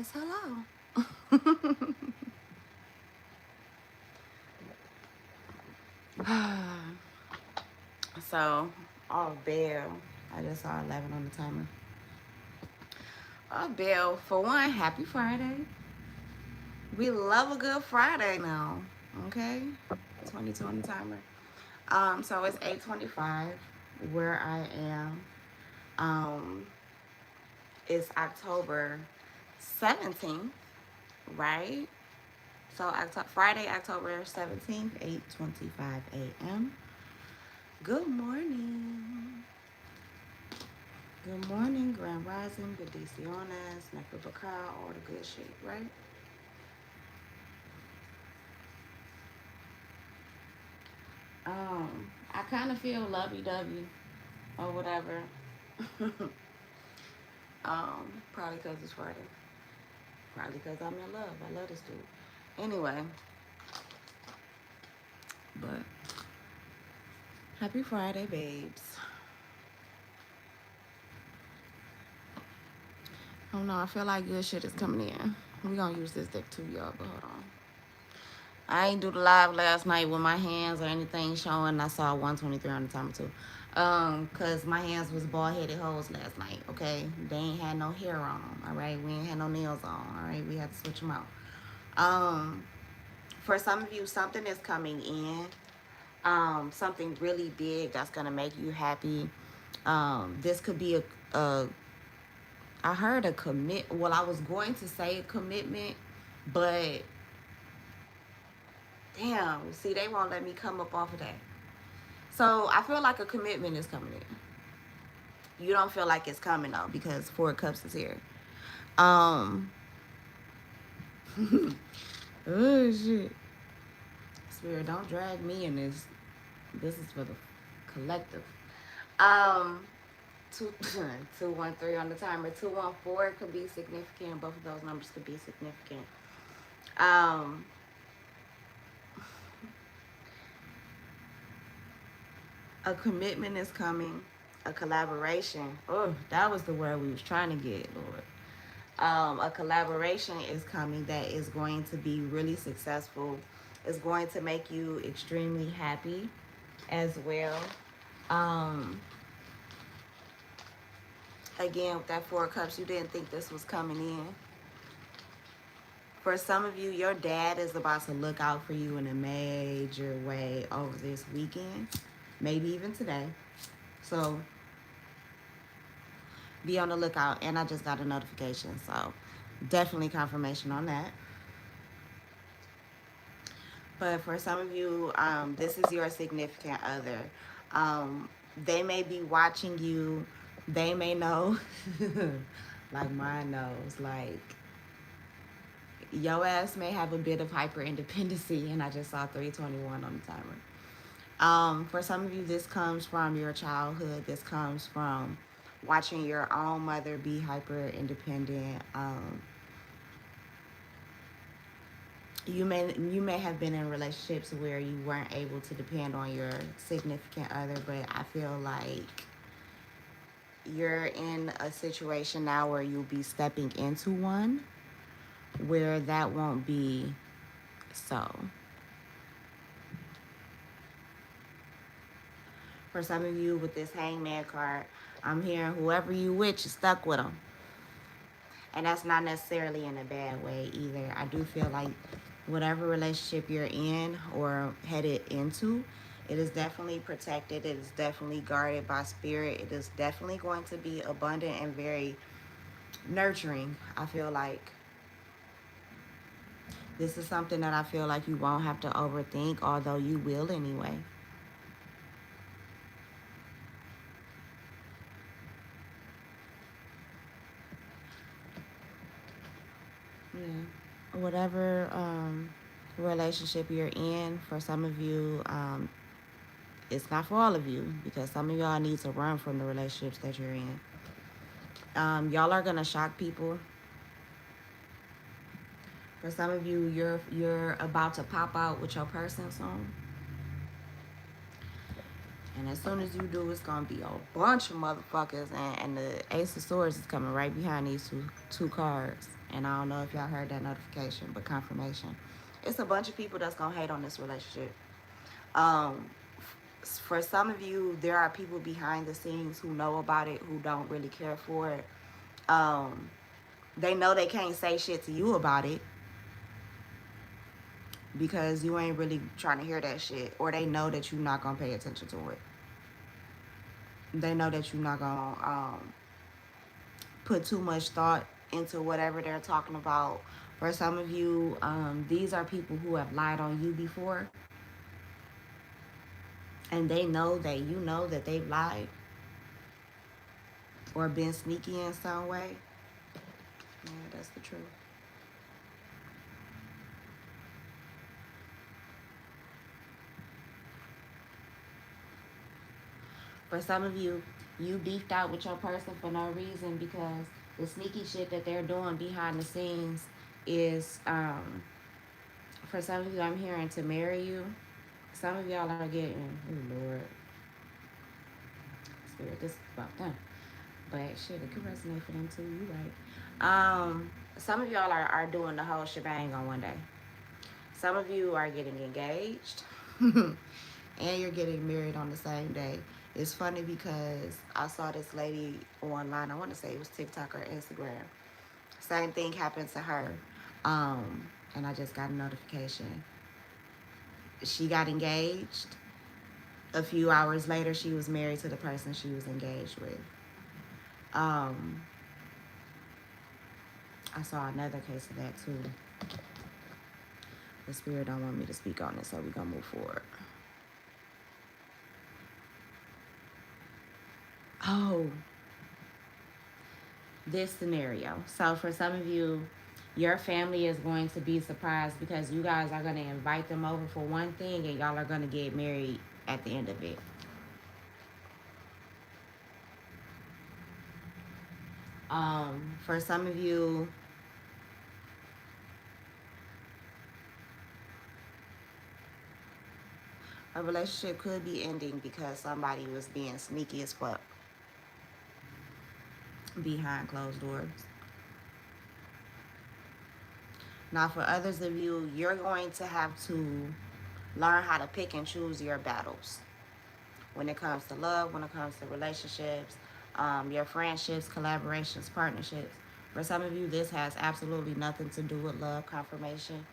Yes, hello. So, oh, Bell. I just saw 11 on the timer. Oh, Bell, for one, happy Friday. We love a good Friday now. Okay? 22 on the timer. So it's 8:25 where I am. Um, it's October 17th, right? So Friday, October 17th, 8:25 a.m. Good morning. Good morning, Grand Rising, Bendiciones, Nekra Bakar, all the good shit, right? I kind of feel lovey-dovey or whatever. Probably because it's Friday. Probably because I'm in love. I love this dude. Anyway, but happy Friday, babes. I don't know. I feel like good shit is coming in. We gonna use this deck too, y'all, but hold on. I ain't do the live last night with my hands or anything showing. I saw 123 on the timer too. Cause my hands was bald headed hoes last night, okay? They ain't had no hair on them, all right? We ain't had no nails on, all right? We had to switch them out. Um, for some of you, something is coming in. Something really big that's gonna make you happy. This could be a I heard a commit. Well, I was going to say a commitment, but damn, see, they won't let me come up off of that. So I feel like a commitment is coming in. You don't feel like it's coming though because Four of Cups is here. Um, oh shit, Spirit, don't drag me in this. This is for the collective. Um, two, 213 on the timer. 214 could be significant. Both of those numbers could be significant. Um, a commitment is coming. A collaboration. Oh, that was the word we was trying to get, Lord. A collaboration is coming that is going to be really successful. It's going to make you extremely happy as well. Um, Again, with that Four of Cups, you didn't think this was coming in. For some of you, your dad is about to look out for you in a major way over this weekend, maybe even today. So be on the lookout. And I just got a notification, so definitely confirmation on that. But for some of you, this is your significant other. They may be watching you. They may know, like mine knows, like your ass may have a bit of hyper independency, and I just saw 321 on the timer. For some of you, this comes from your childhood. This comes from watching your own mother be hyper independent. You may have been in relationships where you weren't able to depend on your significant other, but I feel like you're in a situation now where you'll be stepping into one where that won't be so. For some of you with this hangman card, I'm hearing whoever you with, you're stuck with them. And that's not necessarily in a bad way either. I do feel like whatever relationship you're in or headed into, it is definitely protected. It is definitely guarded by spirit. It is definitely going to be abundant and very nurturing. I feel like this is something that I feel like you won't have to overthink, although you will anyway. Yeah. Whatever relationship you're in, for some of you, it's not for all of you because some of y'all need to run from the relationships that you're in. Y'all are gonna shock people. For some of you, you're about to pop out with your person soon, and as soon as you do, it's gonna be a bunch of motherfuckers, and the Ace of Swords is coming right behind these two cards. And I don't know if y'all heard that notification, but confirmation. It's a bunch of people that's gonna hate on this relationship. Um, for some of you, there are people behind the scenes who know about it, who don't really care for it. Um, they know they can't say shit to you about it because you ain't really trying to hear that shit, or they know that you're not gonna pay attention to it. They know that you're not gonna put too much thought into whatever they're talking about. For some of you, these are people who have lied on you before, and they know that you know that they've lied or been sneaky in some way. Yeah, that's the truth. For some of you, you beefed out with your person for no reason because the sneaky shit that they're doing behind the scenes is, for some of you, I'm hearing to marry you. Some of y'all are getting, oh Lord, Spirit, this is about them. But shit, it could resonate for them too. You right. Some of y'all are doing the whole shebang on one day. Some of you are getting engaged, and you're getting married on the same day. It's funny because I saw this lady online. I want to say it was TikTok or Instagram. Same thing happened to her, and I just got a notification. She got engaged. A few hours later, she was married to the person she was engaged with. Um, I saw another case of that too. The spirit don't want me to speak on it, so we're gonna move forward. Oh, this scenario. So for some of you, your family is going to be surprised because you guys are going to invite them over for one thing and y'all are going to get married at the end of it. For some of you, a relationship could be ending because somebody was being sneaky as fuck behind closed doors. Now, for others of you, you're going to have to learn how to pick and choose your battles when it comes to love, when it comes to relationships, your friendships, collaborations, partnerships. For some of you, this has absolutely nothing to do with love confirmation.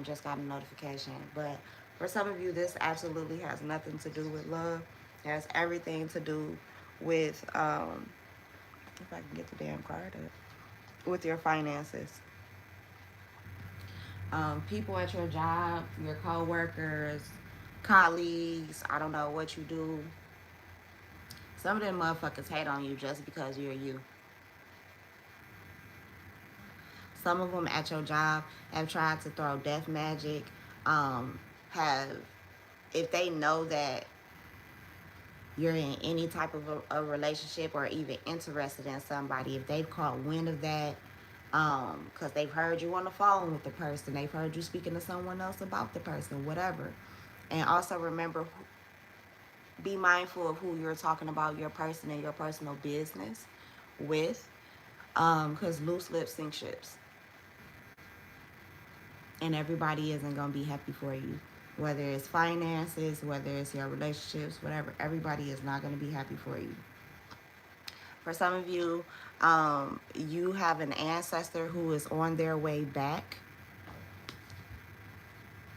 Just got a notification. But for some of you, this absolutely has nothing to do with love. It has everything to do with, if I can get the damn card up, with your finances. People at your job, your co-workers, colleagues, I don't know what you do. Some of them motherfuckers hate on you just because you're you. Some of them at your job have tried to throw death magic. Have, if they know that you're in any type of a relationship or even interested in somebody, if they've caught wind of that, because they've heard you on the phone with the person, they've heard you speaking to someone else about the person, whatever. And also remember, be mindful of who you're talking about your person and your personal business with, because loose lips sink ships. And everybody isn't going to be happy for you. Whether it's finances, whether it's your relationships, whatever, everybody is not going to be happy for you. For some of you, you have an ancestor who is on their way back.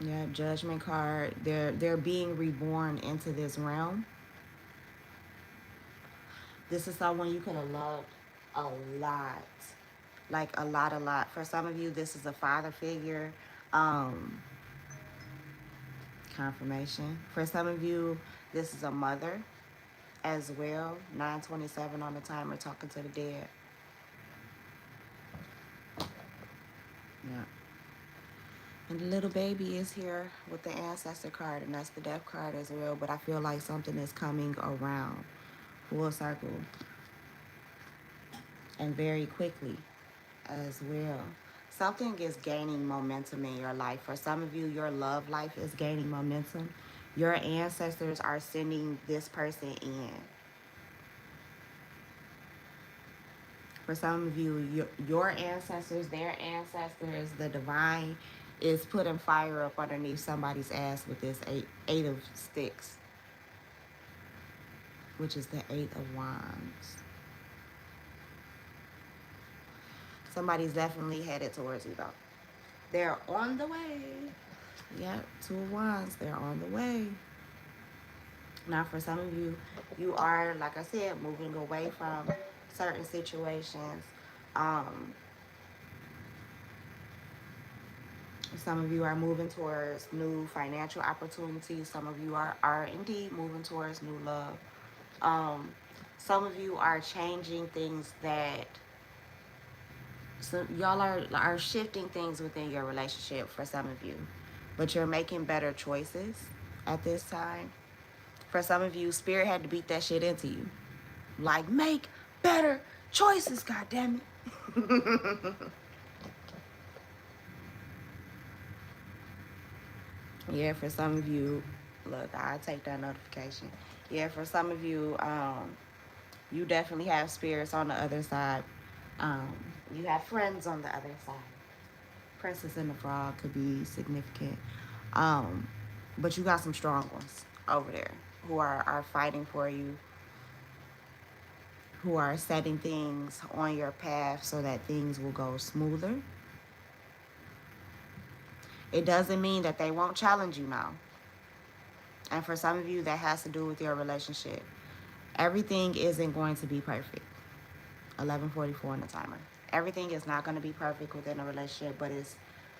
Yeah, judgment card. They're being reborn into this realm. This is someone you could have loved a lot. Like a lot. For some of you, this is a father figure. Confirmation. For some of you, this is a mother as well. 927 on the timer, talking to the dead. Yeah. And the little baby is here with the ancestor card, and that's the death card as well. But I feel like something is coming around full circle and very quickly as well. Something is gaining momentum in your life. For some of you, your love life is gaining momentum. Your ancestors are sending this person in. For some of you, your ancestors, their ancestors, the divine is putting fire up underneath somebody's ass with this eight of sticks, which is the Eight of Wands. Somebody's definitely headed towards you, though. They're on the way. Yep, Two of Wands, they're on the way. Now, for some of you, you are, like I said, moving away from certain situations. Um, some of you are moving towards new financial opportunities. Some of you are indeed moving towards new love. Some of you are changing things that, so y'all are shifting things within your relationship for some of you, but you're making better choices at this time. For some of you, spirit had to beat that shit into you. Like, make better choices, goddammit. Yeah, for some of you, look, I'll take that notification. Yeah, for some of you, you definitely have spirits on the other side. Um, you have friends on the other side. Princess and the Frog could be significant. Um, but you got some strong ones over there who are fighting for you, who are setting things on your path so that things will go smoother. It doesn't mean that they won't challenge you now. And for some of you, that has to do with your relationship. Everything isn't going to be perfect. 11:44 on the timer. Everything is not going to be perfect within a relationship, but it's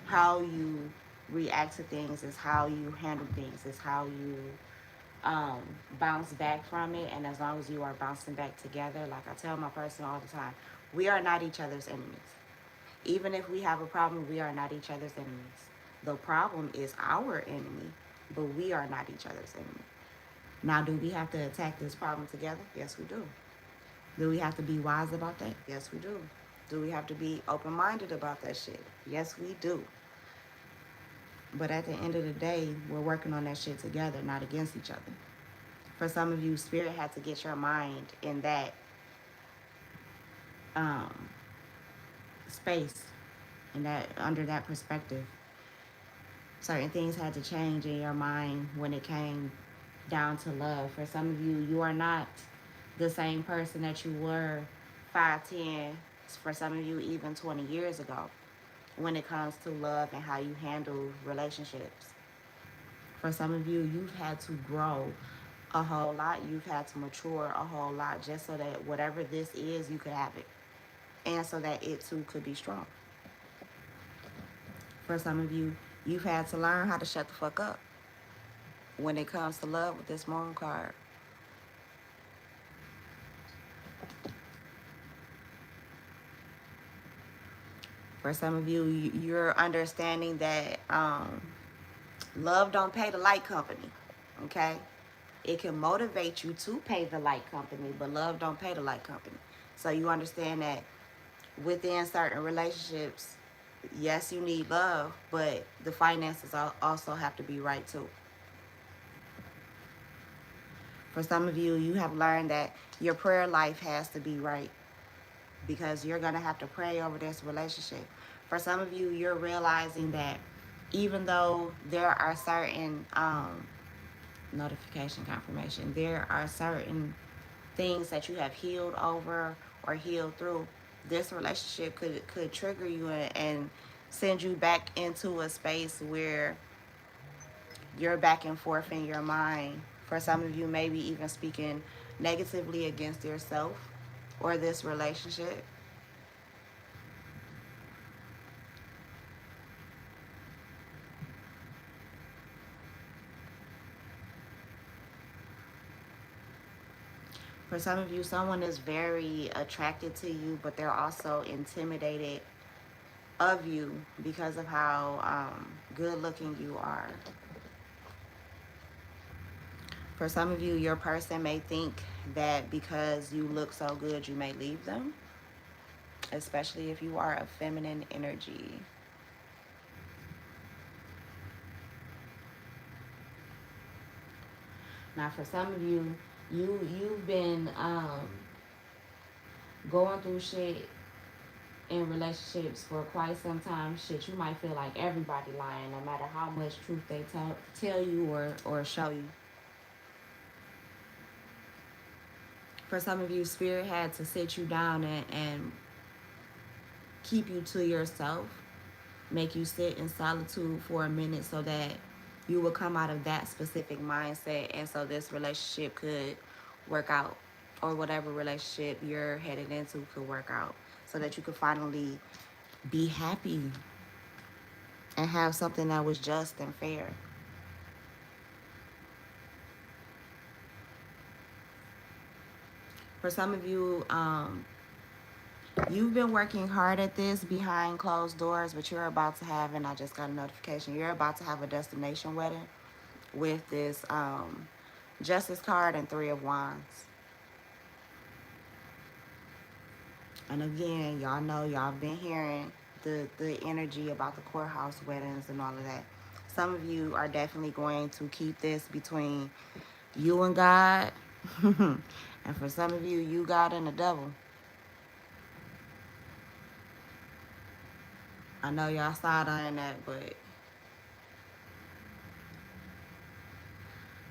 how you react to things, it's how you handle things, it's how you bounce back from it. And as long as you are bouncing back together, like I tell my person all the time, we are not each other's enemies. Even if we have a problem, we are not each other's enemies. The problem is our enemy, but we are not each other's enemy. Now, do we have to attack this problem together? Yes, we do. Do we have to be wise about that? Yes, we do. Do we have to be open-minded about that shit? Yes, we do. But at the end of the day, we're working on that shit together, not against each other. For some of you, spirit had to get your mind in that um, space, and that under that perspective. Certain things had to change in your mind when it came down to love. For some of you, you are not the same person that you were 5, 10, for some of you even 20 years ago when it comes to love and how you handle relationships. For some of you, you've had to grow a whole lot. You've had to mature a whole lot just so that whatever this is, you could have it. And so that it too could be strong. For some of you, you've had to learn how to shut the fuck up when it comes to love with this moon card. For some of you, you're understanding that love don't pay the light company, okay? It can motivate you to pay the light company, but love don't pay the light company. So you understand that within certain relationships, yes, you need love, but the finances also have to be right too. For some of you, you have learned that your prayer life has to be right because you're going to have to pray over this relationship. For some of you, you're realizing that even though there are certain notification confirmation, there are certain things that you have healed over or healed through, this relationship could trigger you and send you back into a space where you're back and forth in your mind. For some of you, maybe even speaking negatively against yourself or this relationship. For some of you, someone is very attracted to you, but they're also intimidated of you because of how good looking you are. For some of you, your person may think that because you look so good, you may leave them, especially if you are a feminine energy. Now, for some of you, you've been going through shit in relationships for quite some time, shit, you might feel like everybody lying, no matter how much truth they tell you or show you. For some of you, Spirit had to sit you down and keep you to yourself, make you sit in solitude for a minute so that you will come out of that specific mindset, and so this relationship could work out, or whatever relationship you're headed into could work out, so that you could finally be happy and have something that was just and fair. For some of you, you've been working hard at this behind closed doors, but you're about to have, and I just got a notification, you're about to have a destination wedding with this Justice card and Three of Wands. And again, y'all know, y'all been hearing the energy about the courthouse weddings and all of that. Some of you are definitely going to keep this between you and God. And for some of you, you, God, and the devil. I know y'all side eyeing that, but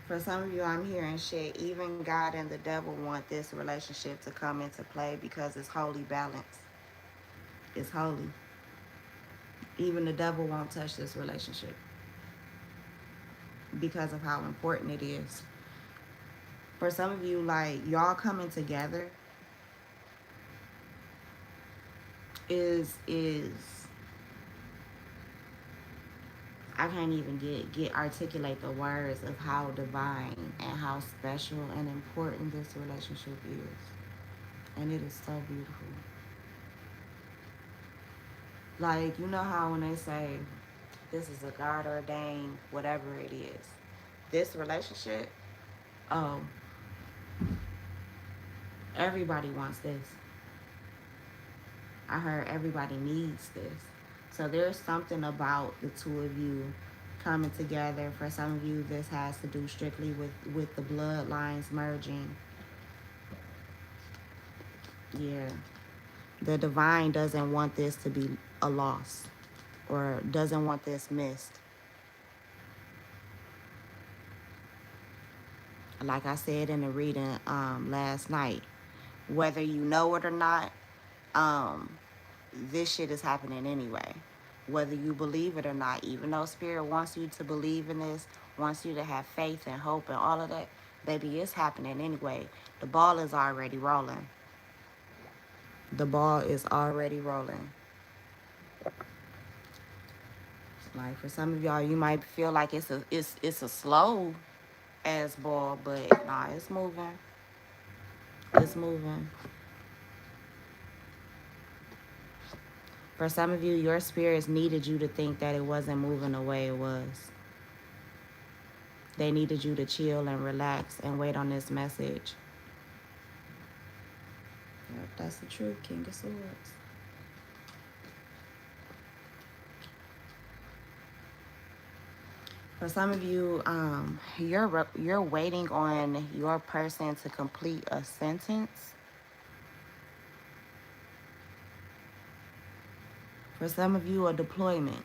for some of you, I'm hearing shit. Even God and the devil want this relationship to come into play because it's holy balance. It's holy. Even the devil won't touch this relationship because of how important it is. For some of you, like, y'all coming together is I can't even get articulate the words of how divine and how special and important this relationship is. And it is so beautiful. Like, you know how when they say this is a God ordained whatever it is. This relationship, oh, everybody wants this. I heard everybody needs this. So there's something about the two of you coming together. For some of you, this has to do strictly with the bloodlines merging. Yeah. The divine doesn't want this to be a loss, or doesn't want this missed. Like I said in the reading last night, whether you know it or not, this shit is happening anyway. Whether you believe it or not, even though Spirit wants you to believe in this, wants you to have faith and hope and all of that, baby, it's happening anyway. The ball is already rolling. The ball is already rolling. Like, for some of y'all, you might feel like it's a slow ass ball, but nah, it's moving. It's moving. For some of you, your spirits needed you to think that it wasn't moving the way it was. They needed you to chill and relax and wait on this message. Yep, that's the truth, King of Swords. For some of you, you're waiting on your person to complete a sentence. For some of you, a deployment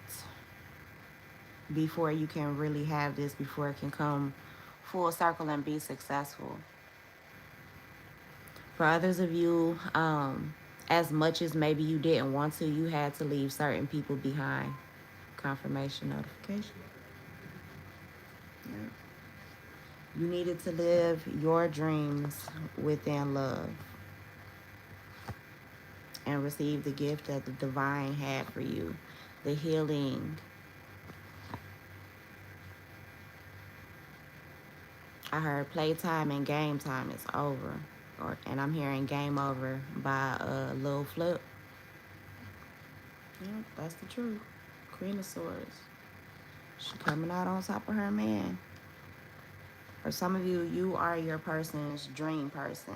before you can really have this, before it can come full circle and be successful. For others of you, as much as maybe you didn't want to, you had to leave certain people behind. Confirmation notification. Yeah. You needed to live your dreams within love and receive the gift that the divine had for you, the healing. I heard playtime and game time is over, and I'm hearing game over by Lil Flip. Yeah, that's the truth. Queen of Swords. She coming out on top of her man. For some of you, you are your person's dream person.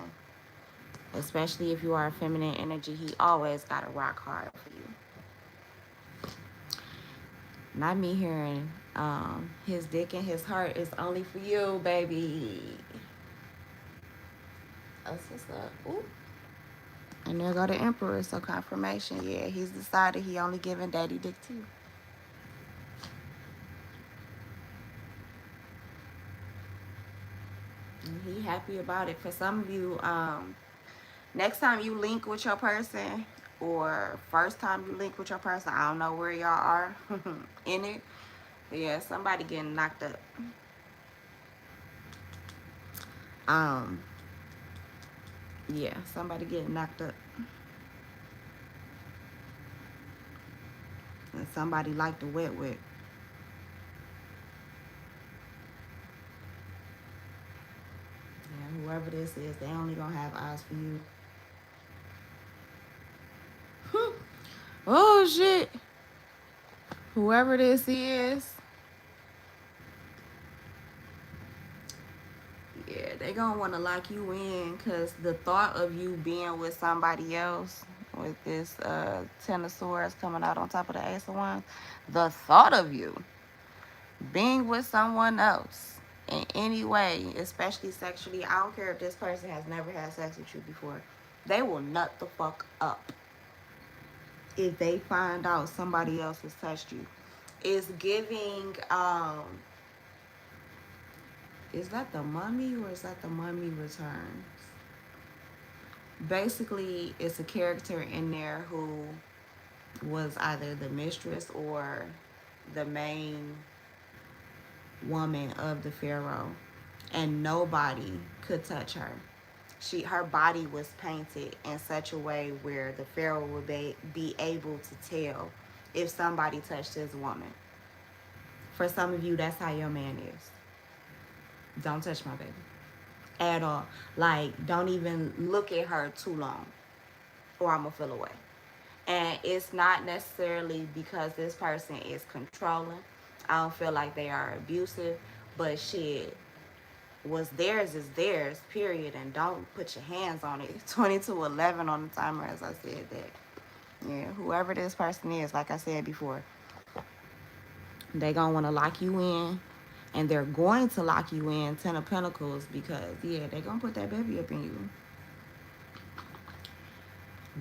Especially if you are a feminine energy, he always got to rock hard for you. Not me hearing his dick and his heart is only for you, baby. That's what's up. Ooh. And there go the Emperor, so confirmation. Yeah, he's decided he only giving daddy dick to you. And he happy about it. For some of you, next time you link with your person, or first time you link with your person, I don't know where y'all are in it. But yeah, somebody getting knocked up. Um, yeah, somebody getting knocked up. And somebody like the wet wet. Yeah, whoever this is, they only gonna have eyes for you. Oh shit. Whoever this is, yeah, they gonna want to lock you in, because the thought of you being with somebody else, with this Ten of Swords coming out on top of the Ace of Wands, the thought of you being with someone else in any way, especially sexually, I don't care if this person has never had sex with you before, they will nut the fuck up if they find out somebody else has touched you. It's giving, is that the Mummy or is that the Mummy Returns? Basically, it's a character in there who was either the mistress or the main woman of the Pharaoh, and nobody could touch her. Her body was painted in such a way where the Pharaoh would be able to tell if somebody touched his woman. For some of you, that's how your man is. Don't touch my baby at all. Like, don't even look at her too long, or I'm gonna feel away. And it's not necessarily because this person is controlling. I don't feel like they are abusive, but shit, what's theirs is theirs, period. And don't put your hands on it. 2211 on the timer, as I said that. Yeah, whoever this person is, like I said before, they gonna want to lock you in, and they're going to lock you in, Ten of Pentacles, because yeah, they gonna put that baby up in you.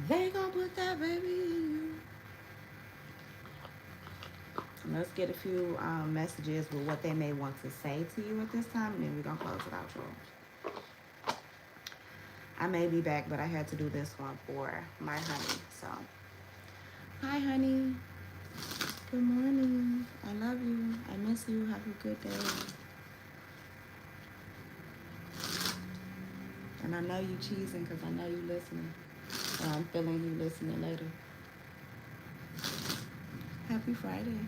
They gonna put that baby in you. Let's get a few messages with what they may want to say to you at this time, and then we're gonna close it out, y'all. I may be back, but I had to do this one for my honey. So, hi, honey. Good morning. I love you. I miss you. Have a good day. And I know you cheesing because I know you listening. Or I'm feeling you listening later. Happy Friday.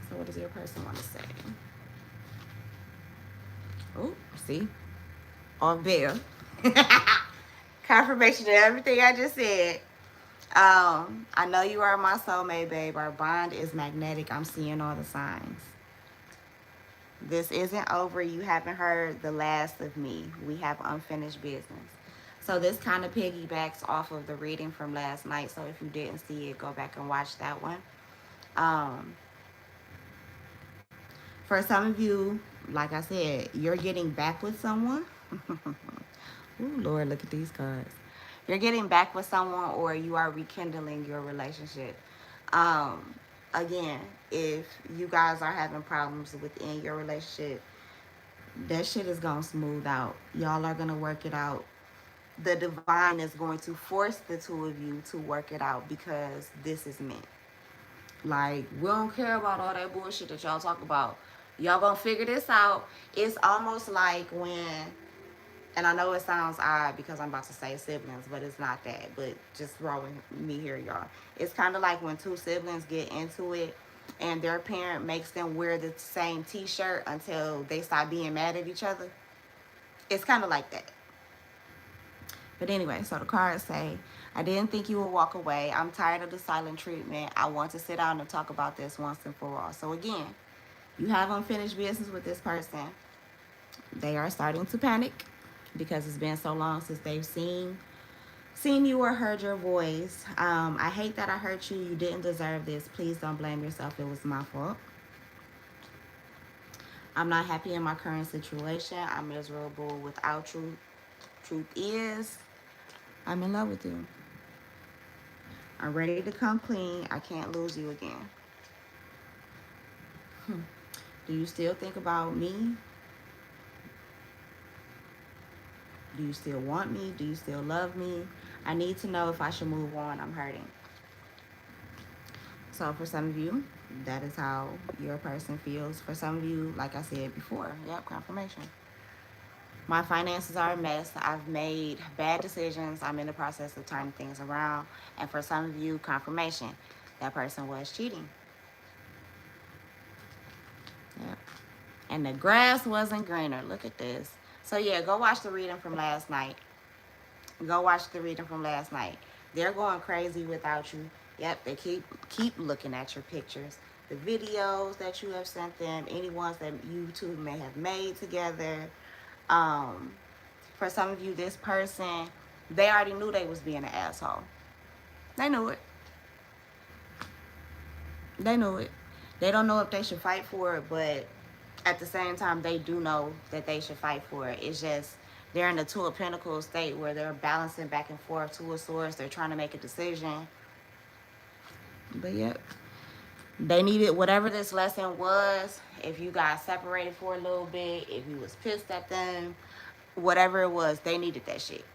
So what does your person want to say? Oh, see? On bill. Confirmation of everything I just said. I know you are my soulmate, babe. Our bond is magnetic. I'm seeing all the signs. This isn't over. You haven't heard the last of me. We have unfinished business. So this kind of piggybacks off of the reading from last night. So if you didn't see it, go back and watch that one. For some of you, like I said, you're getting back with someone. Ooh, Lord, look at these cards. You're getting back with someone, or you are rekindling your relationship. Again, if you guys are having problems within your relationship, that shit is gonna smooth out. Y'all are gonna work it out. The divine is going to force the two of you to work it out, because this is meant. Like, we don't care about all that bullshit that y'all talk about. Y'all gonna figure this out. It's almost like when, and I know it sounds odd because I'm about to say siblings, but it's not that. But just roll with me here, y'all. It's kind of like when two siblings get into it and their parent makes them wear the same t-shirt until they stop being mad at each other. It's kind of like that. But anyway, so the cards say, I didn't think you would walk away. I'm tired of the silent treatment. I want to sit down and talk about this once and for all. So again, you have unfinished business with this person. They are starting to panic because it's been so long since they've seen you or heard your voice. I hate that I hurt you. You didn't deserve this. Please don't blame yourself. It was my fault. I'm not happy in my current situation. I'm miserable without you. truth is, I'm in love with you. I'm ready to come clean. I can't lose you again. Do you still think about me? Do you still want me? Do you still love me? I need to know if I should move on. I'm hurting. So for some of you, that is how your person feels. For some of you, like I said before, yep, confirmation. My finances are a mess. I've made bad decisions. I'm in the process of turning things around. And for some of you, confirmation, that person was cheating. Yep. And the grass wasn't greener. Look at this. So yeah, go watch the reading from last night. Go watch the reading from last night. They're going crazy without you. Yep, they keep looking at your pictures, the videos that you have sent them, any ones that you two may have made together. For some of you, this person, they already knew they was being an asshole. They knew it. They knew it. They don't know if they should fight for it, but at the same time, they do know that they should fight for it. It's just they're in the Two of Pentacles state where they're balancing back and forth. Two of Swords, they're trying to make a decision. But yep, they needed whatever this lesson was. If you got separated for a little bit, if you was pissed at them, whatever it was, they needed that shit.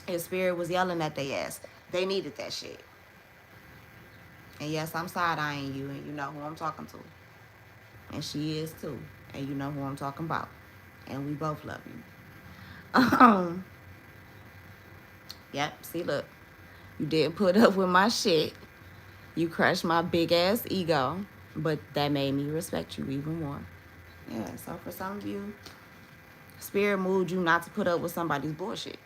If Spirit was yelling at their ass, they needed that shit. And yes, I'm side-eyeing you, and you know who I'm talking to. And she is too. And you know who I'm talking about. And we both love you. Yep, see, look. You didn't put up with my shit. You crushed my big-ass ego. But that made me respect you even more. Yeah, so for some of you, Spirit moved you not to put up with somebody's bullshit.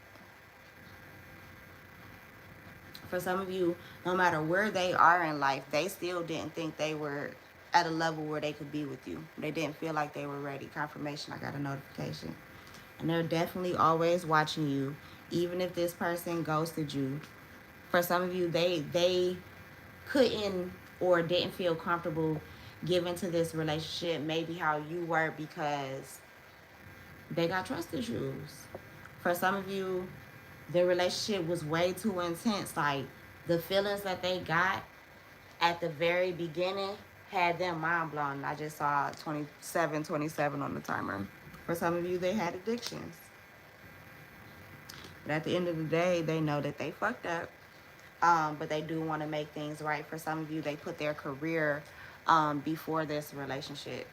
For some of you, no matter where they are in life, they still didn't think they were at a level where they could be with you. They didn't feel like they were ready. Confirmation, I got a notification. And they're definitely always watching you, even if this person ghosted you. For some of you, they couldn't or didn't feel comfortable giving to this relationship maybe how you were because they got trust issues. For some of you, the relationship was way too intense. Like, the feelings that they got at the very beginning had them mind blown. I just saw 27 on the timer. For some of you, they had addictions. But at the end of the day, they know that they fucked up. But they do want to make things right. For some of you, they put their career before this relationship.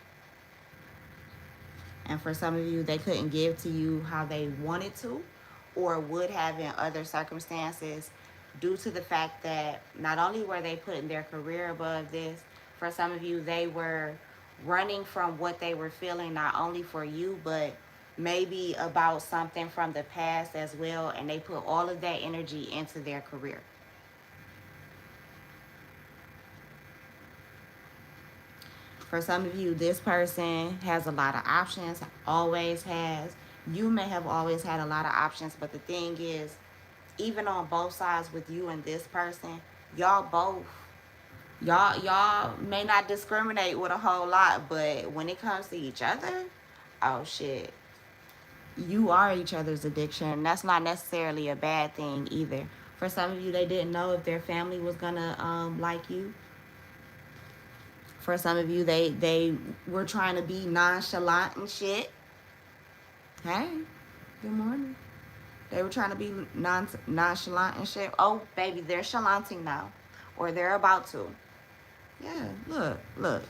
And for some of you, they couldn't give to you how they wanted to or would have in other circumstances due to the fact that not only were they putting their career above this, for some of you, they were running from what they were feeling, not only for you, but maybe about something from the past as well. And they put all of that energy into their career. For some of you, this person has a lot of options, always has. You may have always had a lot of options, but the thing is, even on both sides with you and this person, y'all may not discriminate with a whole lot, but when it comes to each other, oh shit. You are each other's addiction. That's not necessarily a bad thing either. For some of you, they didn't know if their family was gonna like you. For some of you, they were trying to be nonchalant and shit. Hey, good morning. They were trying to be nonchalant and shit. Oh, baby, they're chalanting now. Or they're about to. Yeah, look.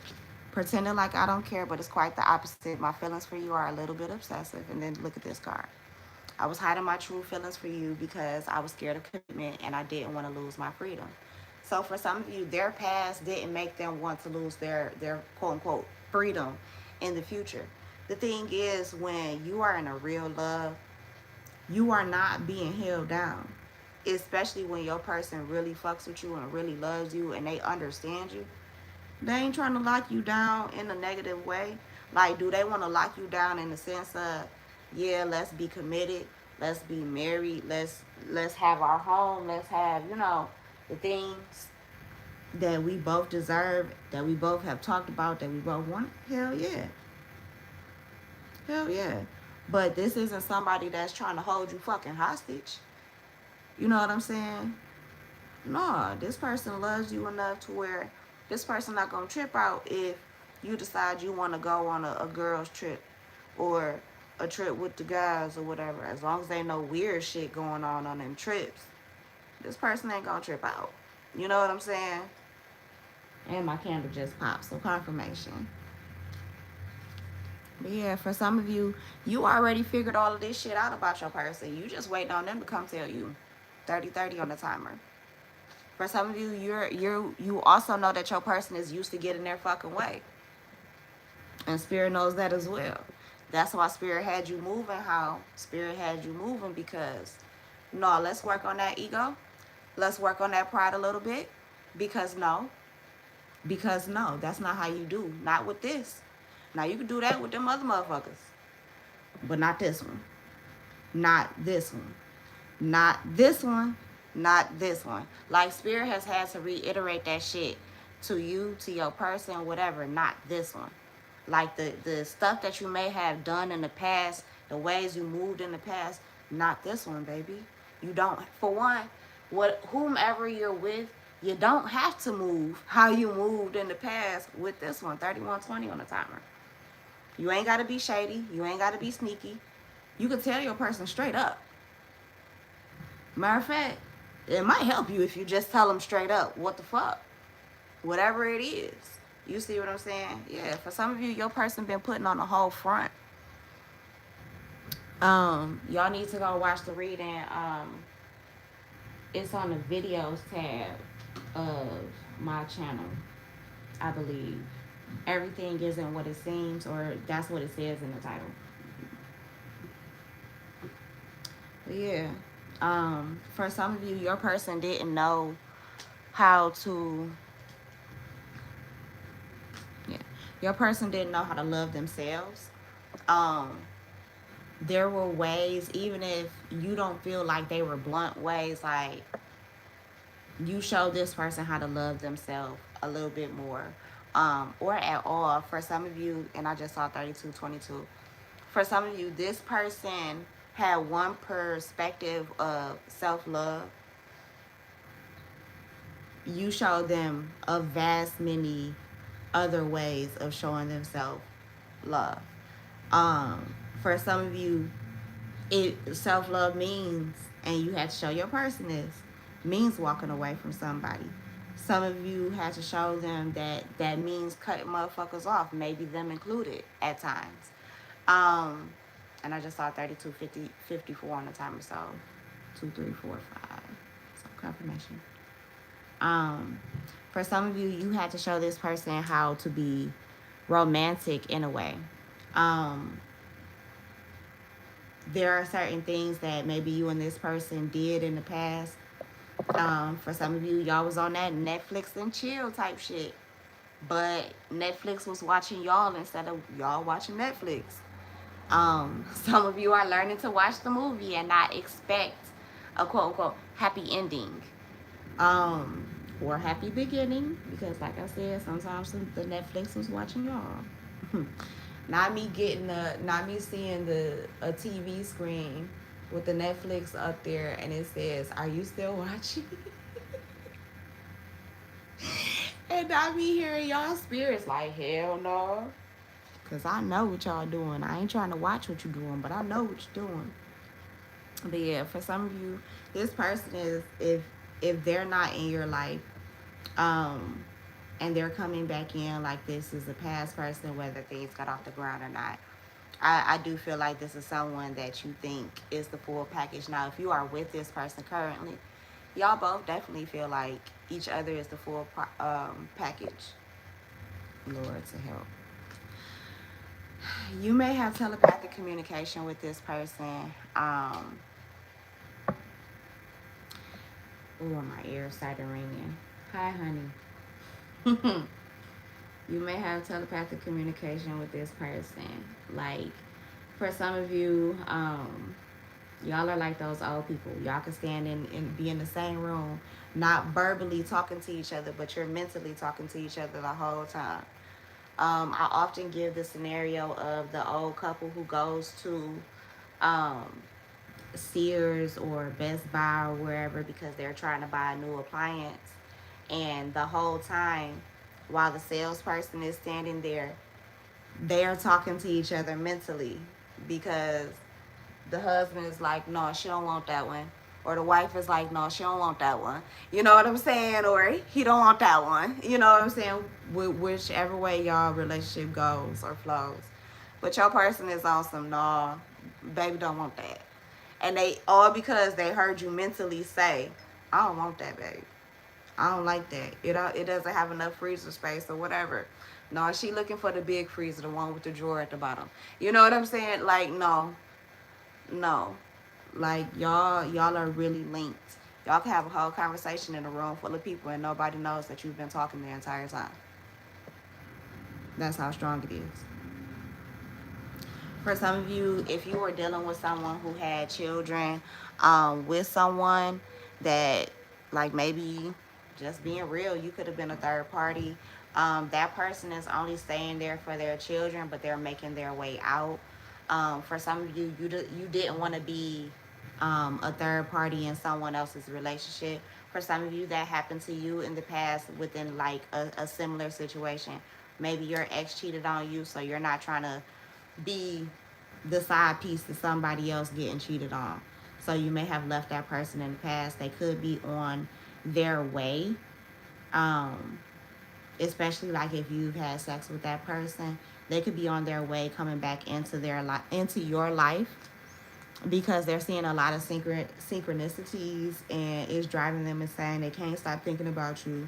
Pretending like I don't care, but it's quite the opposite. My feelings for you are a little bit obsessive. And then look at this card. I was hiding my true feelings for you because I was scared of commitment and I didn't want to lose my freedom. So for some of you, their past didn't make them want to lose their quote-unquote freedom in the future. The thing is, when you are in a real love, you are not being held down. Especially when your person really fucks with you and really loves you and they understand you. They ain't trying to lock you down in a negative way. Like, do they want to lock you down in the sense of, yeah, let's be committed, let's be married, let's have our home, let's have, the things that we both deserve, that we both have talked about, that we both want? Hell yeah. Hell yeah. But this isn't somebody that's trying to hold you fucking hostage. You know what I'm saying? No, this person loves you enough to where this person not gonna trip out if you decide you want to go on a girl's trip or a trip with the guys or whatever. As long as they know weird shit going on them trips, this person ain't gonna trip out. You know what I'm saying? And my candle just popped, so confirmation. But yeah, for some of you, you already figured all of this shit out about your person. You just waiting on them to come tell you. 30-30 on the timer. For some of you, you also know that your person is used to getting their fucking way. And Spirit knows that as well. That's why Spirit had you moving how Spirit had you moving, because no, let's work on that ego. Let's work on that pride a little bit. Because no, that's not how you do. Not with this. Now you can do that with them other motherfuckers. But not this one. Not this one. Not this one. Not this one. Like Spirit has had to reiterate that shit to you, to your person, whatever. Not this one. Like the stuff that you may have done in the past, the ways you moved in the past. Not this one, baby. You don't. For one, whomever you're with, you don't have to move how you moved in the past with this one. 3120 on the timer. You ain't got to be shady. You ain't got to be sneaky. You can tell your person straight up. Matter of fact, it might help you if you just tell them straight up, what the fuck? Whatever it is. You see what I'm saying? Yeah, for some of you, your person been putting on the whole front. Y'all need to go watch the reading. It's on the videos tab of my channel, I believe. Everything isn't what it seems, or that's what it says in the title. But yeah. For some of you, your person didn't know how to, yeah, your person didn't know how to love themselves. There were ways, even if you don't feel like they were blunt ways, like you showed this person how to love themselves a little bit more, or at all. For some of you, and I just saw 3222. For some of you, this person had one perspective of self-love. You showed them a vast many other ways of showing themselves love. For some of you, self-love means, and you had to show your person this, means walking away from somebody. Some of you had to show them that means cutting motherfuckers off, maybe them included at times. And I just saw 32, 50, 54 on the timer, so 2, 3, 4, 5. So confirmation. For some of you, you had to show this person how to be romantic in a way. There are certain things that maybe you and this person did in the past. For some of you, y'all was on that Netflix and chill type shit. But Netflix was watching y'all instead of y'all watching Netflix. Some of you are learning to watch the movie and not expect a quote unquote happy ending. Or happy beginning, because like I said, sometimes the Netflix was watching y'all. Not me seeing a TV screen with the Netflix up there and it says, "Are you still watching?" And not me hearing y'all spirits like, "Hell no." Because I know what y'all doing. I ain't trying to watch what you're doing, but I know what you're doing. But yeah, for some of you, this person is, if they're not in your life, and they're coming back in like this is a past person, whether things got off the ground or not, I do feel like this is someone that you think is the full package. Now, if you are with this person currently, y'all both definitely feel like each other is the full package. Lord to help. You may have telepathic communication with this person. Oh, my ears started ringing. Hi, honey. You may have telepathic communication with this person. Like, for some of you, y'all are like those old people. Y'all can stand in and be in the same room, not verbally talking to each other, but you're mentally talking to each other the whole time. I often give the scenario of the old couple who goes to um, Sears or Best Buy or wherever because they're trying to buy a new appliance. And the whole time, while the salesperson is standing there, they are talking to each other mentally because the husband is like, no, she don't want that one. Or the wife is like, no, she don't want that one. You know what I'm saying? Or he don't want that one. You know what I'm saying? Whichever way y'all relationship goes or flows. But your person is on some, no, baby don't want that. And they all because they heard you mentally say, I don't want that, baby. I don't like that. It doesn't have enough freezer space or whatever. No, she looking for the big freezer, the one with the drawer at the bottom. You know what I'm saying? Like, no, no. Like y'all are really linked. Y'all can have a whole conversation in a room full of people and nobody knows that you've been talking the entire time. That's how strong it is. For some of you, if you were dealing with someone who had children, with someone that, like, maybe just being real, you could have been a third party. That person is only staying there for their children, but they're making their way out. For some of you, you didn't want to be a third party in someone else's relationship. For some of you, that happened to you in the past within like a similar situation. Maybe your ex cheated on you, so you're not trying to be the side piece to somebody else getting cheated on. So you may have left that person in the past. They could be on their way. Um, Especially like if you've had sex with that person, they could be on their way coming back into into your life because they're seeing a lot of synchronicities and it's driving them insane. They can't stop thinking about you.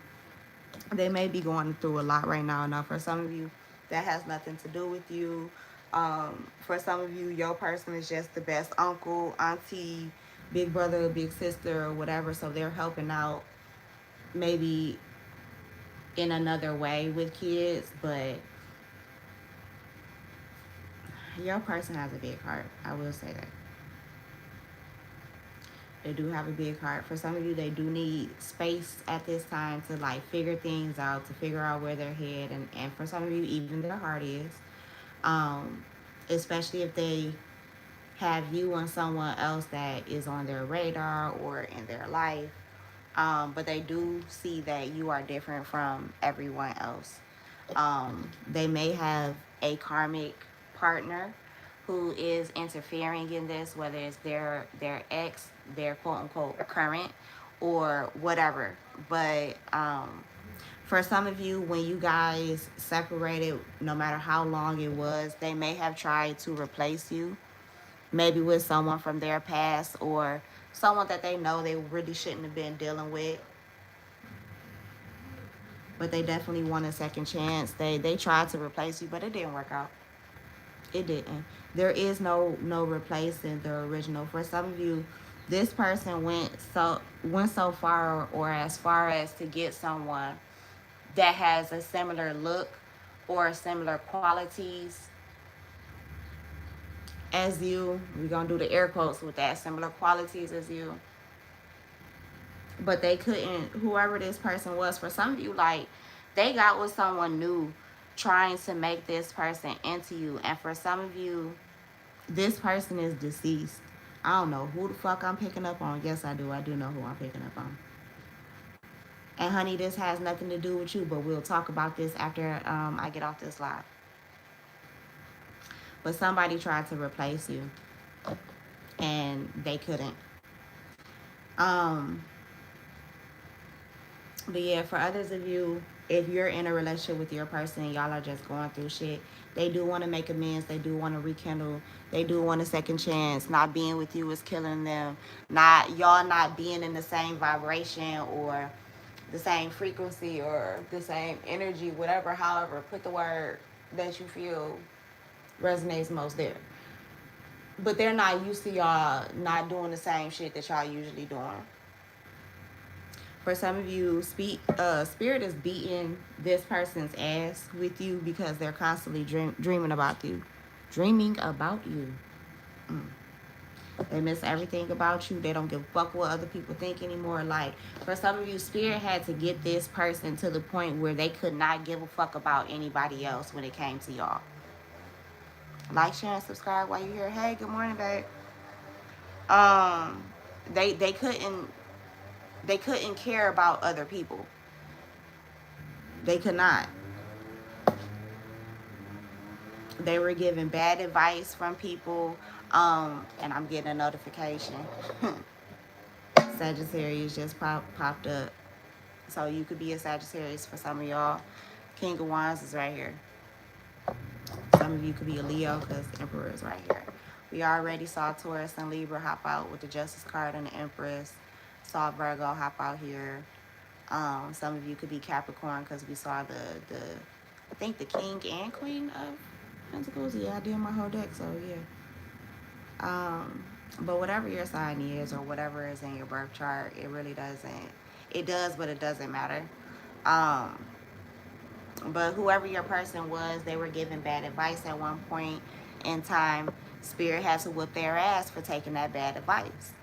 They may be going through a lot right now. Now, for some of you, that has nothing to do with you. For some of you, your person is just the best uncle, auntie, big brother, big sister, or whatever. So they're helping out maybe in another way with kids, but your person has a big heart. I will say that. They do have a big heart. For some of you, they do need space at this time to like figure things out, to figure out where they're headed. And for some of you, even their heart is. Um, Especially if they have you and someone else that is on their radar or in their life. But they do see that you are different from everyone else. They may have a karmic partner who is interfering in this, whether it's their ex, their quote unquote current, or whatever. But for some of you, when you guys separated, no matter how long it was, they may have tried to replace you, maybe with someone from their past or someone that they know they really shouldn't have been dealing with, but they definitely want a second chance. They tried to replace you, but it didn't work out. It didn't. There is no replacing the original. For some of you, this person went so far or as far as to get someone that has a similar look or similar qualities as you. We're gonna do the air quotes with that, similar qualities as you. But they couldn't, whoever this person was, for some of you, like, they got with someone new trying to make this person into you. And for some of you, this person is deceased. I don't know who the fuck I'm picking up on. Yes, I do. I do know who I'm picking up on. And honey, this has nothing to do with you, but we'll talk about this after I get off this live. But somebody tried to replace you, and they couldn't. Um, But yeah, for others of you, if you're in a relationship with your person and y'all are just going through shit, they do want to make amends. They do want to rekindle. They do want a second chance. Not being with you is killing them. Y'all not being in the same vibration or the same frequency or the same energy, whatever, however, put the word that you feel resonates most there. But they're not used to y'all not doing the same shit that y'all usually doing. For some of you, spirit is beating this person's ass with you because they're constantly dreaming about you. Dreaming about you. Mm. They miss everything about you. They don't give a fuck what other people think anymore. Like, for some of you, spirit had to get this person to the point where they could not give a fuck about anybody else when it came to y'all. Like, share, and subscribe while you're here. Hey, good morning, babe. Um, they couldn't care about other people. They could not. They were given bad advice from people. And I'm getting a notification. Sagittarius just popped up. So you could be a Sagittarius for some of y'all. King of Wands is right here. Some of you could be a Leo because the Emperor is right here. We already saw Taurus and Libra hop out with the Justice card and the Empress. Saw Virgo hop out here. Some of you could be Capricorn because we saw the I think the King and Queen of Pentacles. Yeah, I did my whole deck, so yeah. But whatever your sign is or whatever is in your birth chart, it really doesn't. It does, but it doesn't matter. Um, but whoever your person was, they were given bad advice at one point in time. Spirit had to whip their ass for taking that bad advice.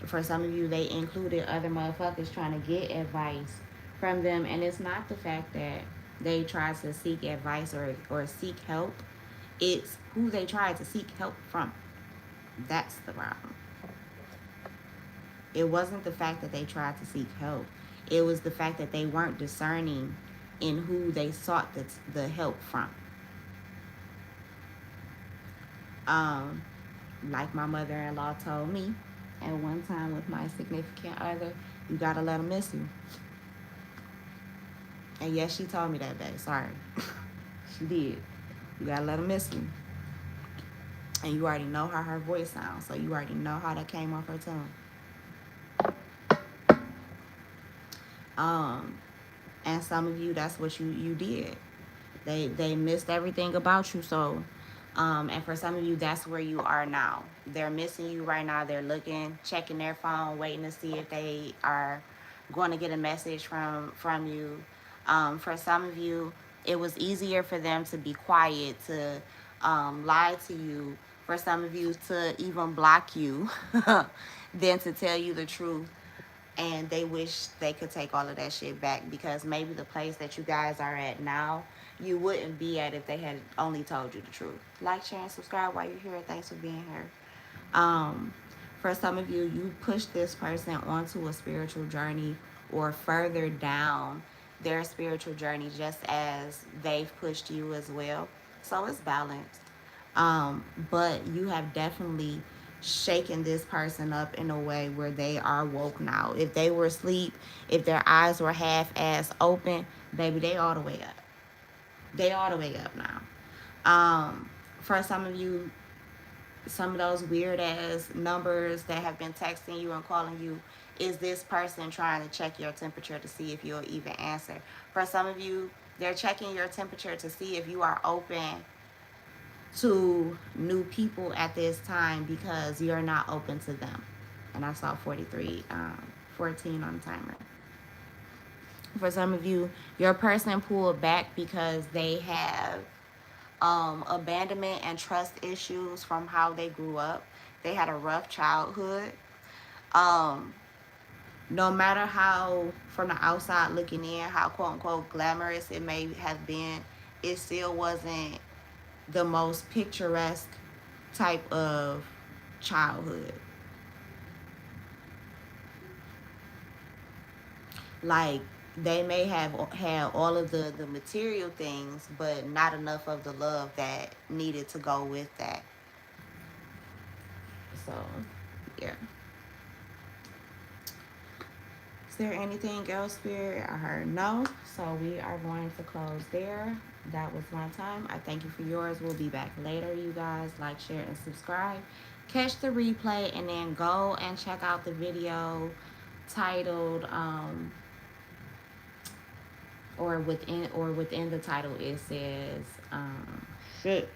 For some of you, they included other motherfuckers trying to get advice from them. And it's not the fact that they tried to seek advice or seek help. It's who they tried to seek help from. That's the problem. It wasn't the fact that they tried to seek help. It was the fact that they weren't discerning in who they sought the help from. Like my mother-in-law told me at one time with my significant other, you gotta let them miss you. And yes, she told me that day. Sorry. She did. You gotta let them miss you. And you already know how her voice sounds, so you already know how that came off her tongue. And some of you, that's what you did. They missed everything about you. So, and for some of you, that's where you are now. They're missing you right now. They're looking, checking their phone, waiting to see if they are going to get a message from you. For some of you, it was easier for them to be quiet, to lie to you. For some of you, to even block you, than to tell you the truth. And they wish they could take all of that shit back, because maybe the place that you guys are at now, you wouldn't be at if they had only told you the truth. Like, share, and subscribe while you're here. Thanks for being here. For some of you, you push this person onto a spiritual journey or further down their spiritual journey, just as they've pushed you as well. So it's balanced. But you have definitely shaken this person up in a way where they are woke now. If they were asleep, if their eyes were half-ass open, baby, they all the way up. They all the way up now. For some of you, some of those weird ass numbers that have been texting you and calling you, is this person trying to check your temperature to see if you'll even answer. For some of you, they're checking your temperature to see if you are open to new people at this time, because you're not open to them. And I saw 14 on the timer. For some of you, your person pulled back because they have abandonment and trust issues from how they grew up. They had a rough childhood. No matter how, from the outside looking in, how quote unquote glamorous it may have been, it still wasn't the most picturesque type of childhood. Like, they may have had all of the material things, but not enough of the love that needed to go with that. So, yeah. Is there anything else, Spirit? I heard no. So we are going to close there. That was my time. I thank you for yours. We'll be back later, you guys. Like, share, and subscribe. Catch the replay and then go and check out the video titled or within the title it says shit.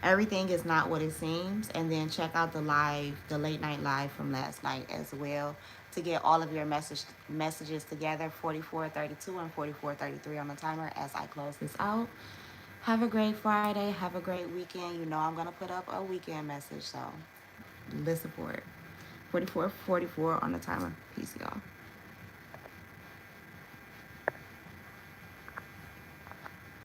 Everything is not what it seems. And then check out the late night live from last night as well, to get all of your messages together. 4432 and 4433 on the timer as I close this out. Have a great Friday. Have a great weekend. You know I'm going to put up a weekend message, so listen for it. 4444 on the timer. Peace, y'all.